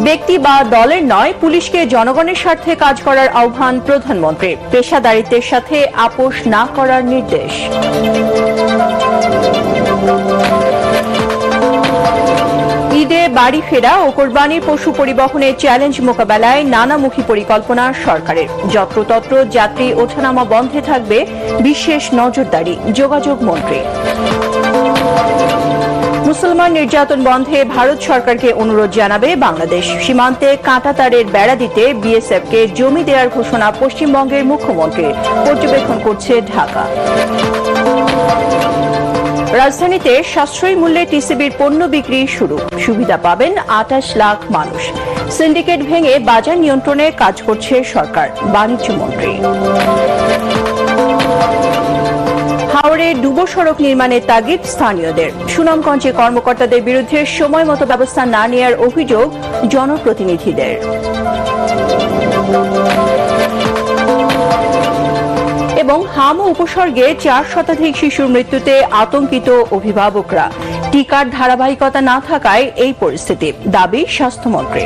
ব্যক্তি বা দলের নয়, পুলিশকে জনগণের স্বার্থে কাজ করার আহ্বান প্রধানমন্ত্রী। পেশাদারিত্বের সাথে আপোষ না করার নির্দেশ। ঈদে বাড়ি ফেরা ও কোরবানির পশু পরিবহনে চ্যালেঞ্জ মোকাবেলায় নানামুখী পরিকল্পনা সরকারের। যত্রতত্র যাত্রী ওঠানামা বন্ধে থাকবে বিশেষ নজরদারি, যোগাযোগ মন্ত্রী। মুসলমান নির্যাতন বন্ধে ভারত সরকারকে অনুরোধ জানাবে বাংলাদেশ। সীমান্তে কাঁটাতারের বেড়া দিতে বিএসএফকে জমি দেওয়ার ঘোষণা পশ্চিমবঙ্গের মুখ্যমন্ত্রী। পর্যবেক্ষণ করছে ঢাকা। রাজধানীতে সাশ্রয়ী মূল্যে টিসিবির পণ্য বিক্রি শুরু। সুবিধা পাবেন ২৮ লাখ মানুষ। সিন্ডিকেট ভেঙে বাজার নিয়ন্ত্রণে কাজ করছে সরকার, বাণিজ্য মন্ত্রী। হাওড়ে ডুবো সড়ক নির্মাণের তাগিদ স্থানীয়দের। সুনামগঞ্জে কর্মকর্তাদের বিরুদ্ধে সময় মতো ব্যবস্থা না নেওয়ার অভিযোগ জনপ্রতিনিধিদের। এবং হাম উপসর্গে ৪ শতাধিক শিশুর মৃত্যুতে আতঙ্কিত অভিভাবকরা। টিকার ধারাবাহিকতা না থাকায় এই পরিস্থিতি, দাবি স্বাস্থ্যমন্ত্রী।